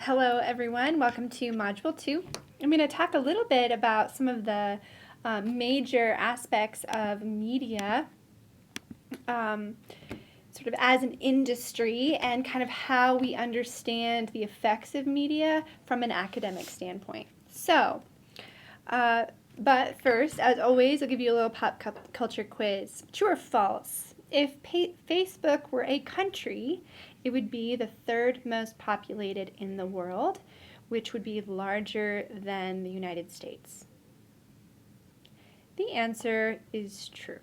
Hello, everyone. Welcome to Module 2. I'm going to talk a little bit about some of the major aspects of media, um, sort of as an industry, and kind of how we understand the effects of media from an academic standpoint. Uh, but first, as always, I'll give you a little pop culture quiz. True or false? If Facebook were a country, it would be the third most populated in the world, which would be larger than the United States. The answer is true.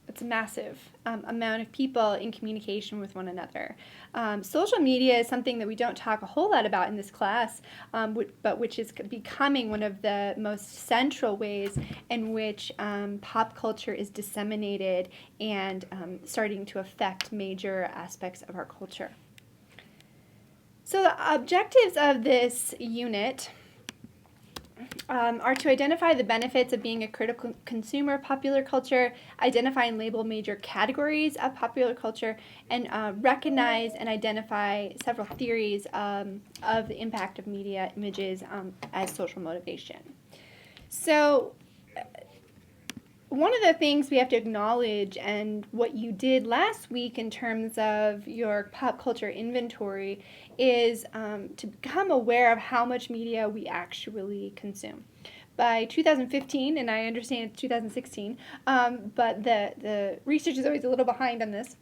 It's a massive amount of people in communication with one another. Social media is something that we don't talk a whole lot about in this class, but which is becoming one of the most central ways in which pop culture is disseminated and starting to affect major aspects of our culture. So the objectives of this unit are to identify the benefits of being a critical consumer of popular culture, identify and label major categories of popular culture, and recognize and identify several theories of the impact of media images as social motivation. So, one of the things we have to acknowledge, and what you did last week in terms of your pop culture inventory, is to become aware of how much media we actually consume. By 2015, and I understand it's 2016, but the research is always a little behind on this.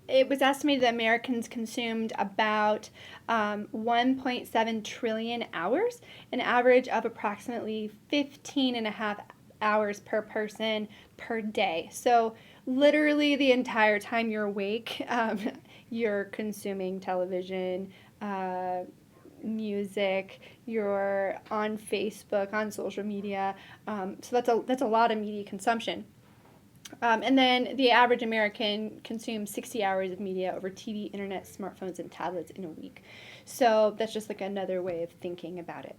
It was estimated that Americans consumed about 1.7 trillion hours, an average of approximately 15 and a half hours per person per day. So literally the entire time you're awake, you're consuming television, music, you're on Facebook, on social media. So that's a lot of media consumption. And then the average American consumes 60 hours of media over TV, internet, smartphones, and tablets in a week. So that's just like another way of thinking about it.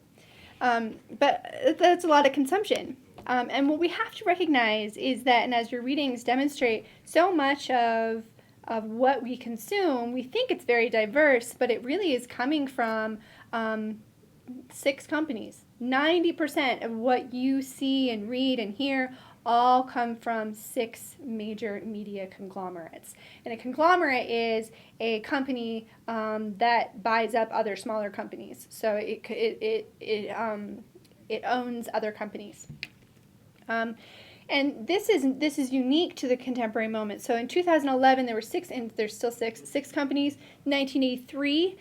But that's a lot of consumption. And what we have to recognize is that, and as your readings demonstrate, so much of what we consume, we think it's very diverse, but it really is coming from 6 companies. 90% of what you see and read and hear all come from 6 major media conglomerates. And a conglomerate is a company that buys up other smaller companies. So it owns other companies. And this is unique to the contemporary moment. So in 2011, there were 6, and there's still 6 companies. In 1983,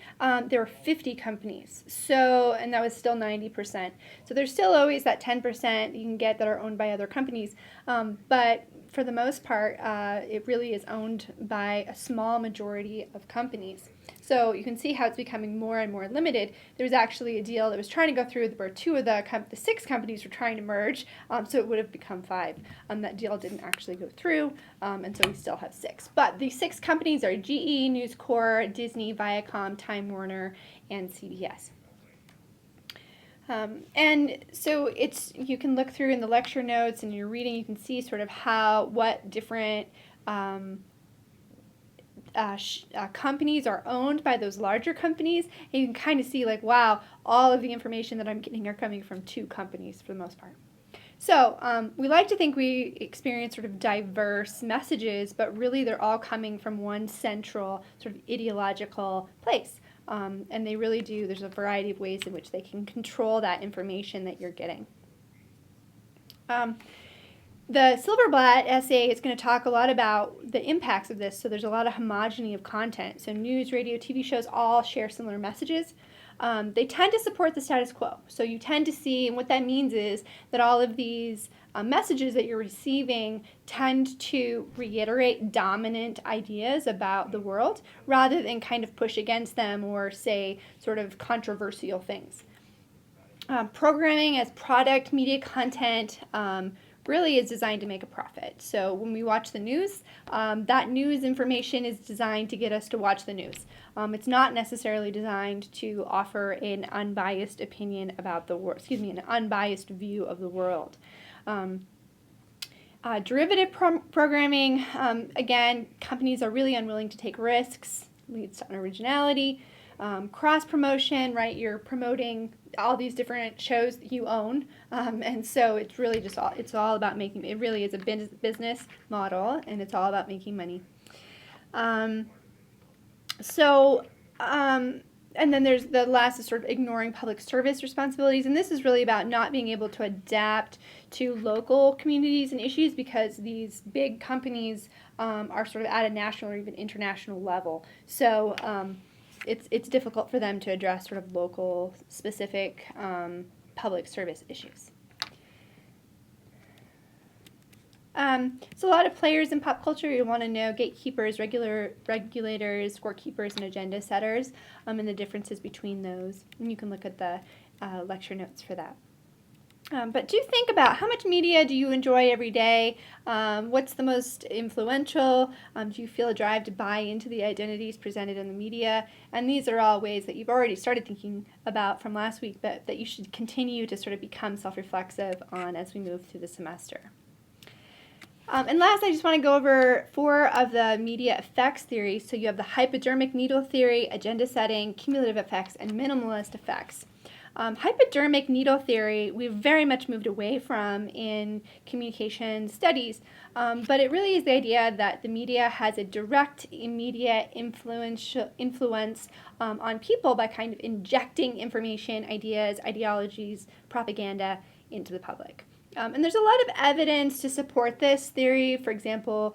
there were 50 companies. So, and that was still 90%. So there's still always that 10% you can get that are owned by other companies. But for the most part, it really is owned by a small majority of companies. So you can see how it's becoming more and more limited. There was actually a deal that was trying to go through where 2 of the 6 companies were trying to merge, so it would have become 5. That deal didn't actually go through, and so we still have 6. But the 6 companies are GE, News Corp, Disney, Viacom, Time Warner, and CBS. And so you can look through in the lecture notes and your reading, you can see sort of what different companies are owned by those larger companies, and you can kind of see like, wow, all of the information that I'm getting are coming from 2 companies for the most part. So we like to think we experience sort of diverse messages, but really they're all coming from one central sort of ideological place. And they really do, there's a variety of ways in which they can control that information that you're getting. The Silverblatt essay is going to talk a lot about the impacts of this. So there's a lot of homogeny of content. So news, radio, TV shows all share similar messages. They tend to support the status quo. So you tend to see, and what that means is that all of these messages that you're receiving tend to reiterate dominant ideas about the world rather than kind of push against them or say sort of controversial things. Programming as product media content really is designed to make a profit. So when we watch the news, that news information is designed to get us to watch the news. It's not necessarily designed to offer an unbiased opinion about the world, an unbiased view of the world. Derivative programming, again, companies are really unwilling to take risks. leads to unoriginality. Cross promotion, right? You're promoting all these different shows that you own, and so it's really just all about making. It really is a business model, and it's all about making money. Um, so, and then there's the last is sort of ignoring public service responsibilities, and this is really about not being able to adapt to local communities and issues because these big companies are sort of at a national or even international level. So it's difficult for them to address sort of local specific public service issues. So a lot of players in pop culture you want to know: gatekeepers, regulators, scorekeepers, and agenda setters, and the differences between those. And you can look at the lecture notes for that. But do think about how much media do you enjoy every day? What's the most influential? Do you feel a drive to buy into the identities presented in the media? And these are all ways that you've already started thinking about from last week, but that you should continue to sort of become self-reflexive on as we move through the semester. And last, I just want to go over 4 of the media effects theories. So you have the hypodermic needle theory, agenda setting, cumulative effects, and minimalist effects. Hypodermic needle theory we've very much moved away from in communication studies, but it really is the idea that the media has a direct, immediate influence on people by kind of injecting information, ideas, ideologies, propaganda into the public. And there's a lot of evidence to support this theory. For example,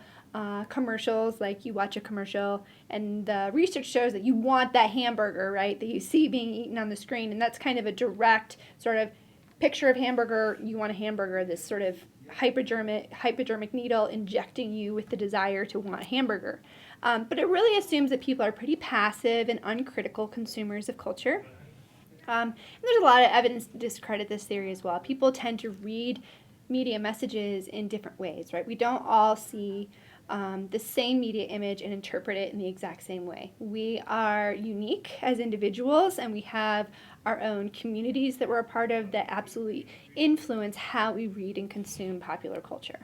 commercials, like you watch a commercial and the research shows that you want that hamburger, right, that you see being eaten on the screen, and that's kind of a direct sort of picture of hamburger. You want a hamburger, this sort of hypodermic needle injecting you with the desire to want a hamburger. But it really assumes that people are pretty passive and uncritical consumers of culture. And there's a lot of evidence to discredit this theory as well. People tend to read media messages in different ways, right? We don't all see the same media image and interpret it in the exact same way. We are unique as individuals, and we have our own communities that we're a part of that absolutely influence how we read and consume popular culture.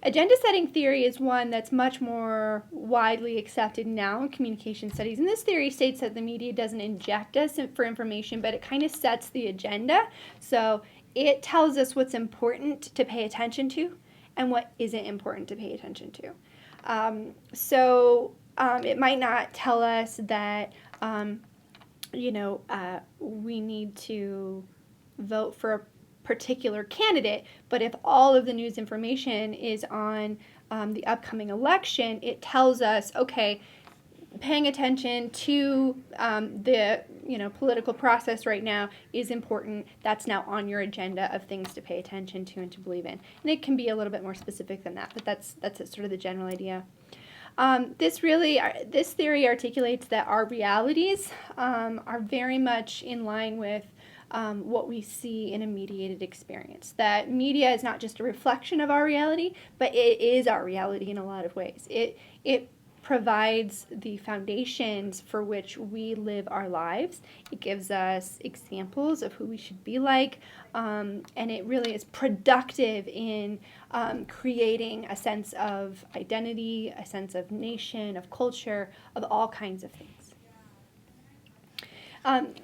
Agenda setting theory is one that's much more widely accepted now in communication studies. And this theory states that the media doesn't inject us for information, but it kind of sets the agenda. So it tells us what's important to pay attention to and what isn't important to pay attention to. It might not tell us that, we need to vote for a particular candidate, but if all of the news information is on the upcoming election, it tells us, okay, paying attention to the political process right now is important. That's now on your agenda of things to pay attention to and to believe in. And it can be a little bit more specific than that, but that's sort of the general idea. This theory articulates that our realities are very much in line with what we see in a mediated experience. That media is not just a reflection of our reality, but it is our reality in a lot of ways. It provides the foundations for which we live our lives. It gives us examples of who we should be like, and it really is productive in creating a sense of identity, a sense of nation, of culture, of all kinds of things.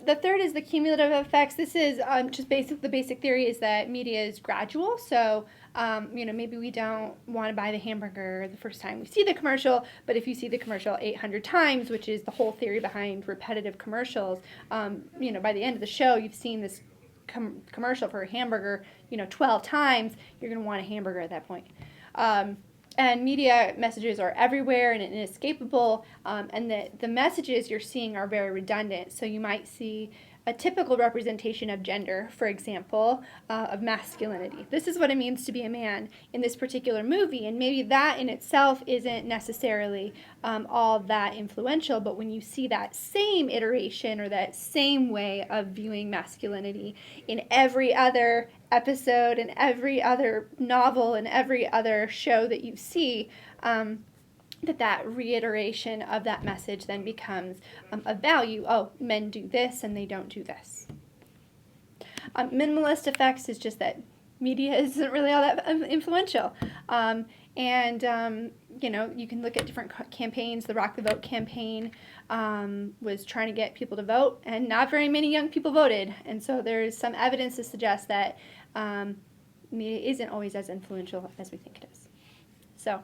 The third is the cumulative effects. This is the basic theory is that media is gradual. So, maybe we don't want to buy the hamburger the first time we see the commercial, but if you see the commercial 800 times, which is the whole theory behind repetitive commercials, by the end of the show, you've seen this commercial for a hamburger, 12 times, you're going to want a hamburger at that point. And media messages are everywhere and inescapable, and the messages you're seeing are very redundant. So you might see a typical representation of gender, for example, of masculinity. This is what it means to be a man in this particular movie, and maybe that in itself isn't necessarily all that influential, but when you see that same iteration or that same way of viewing masculinity in every other episode and every other novel and every other show that you see, that reiteration of that message then becomes a value. Oh, men do this and they don't do this. Minimalist effects is just that media isn't really all that influential. you can look at different campaigns. The Rock the Vote campaign was trying to get people to vote, and not very many young people voted. And so there's some evidence to suggest that media isn't always as influential as we think it is. So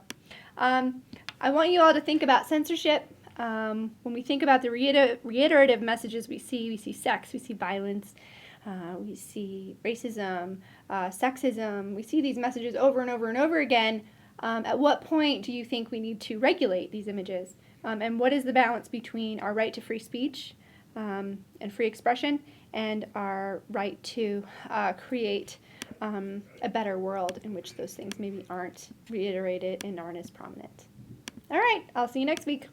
I want you all to think about censorship. When we think about the reiterative messages we see sex, we see violence, we see racism, sexism. We see these messages over and over and over again. At what point do you think we need to regulate these images? And what is the balance between our right to free speech and free expression and our right to create a better world in which those things maybe aren't reiterated and aren't as prominent? All right, I'll see you next week.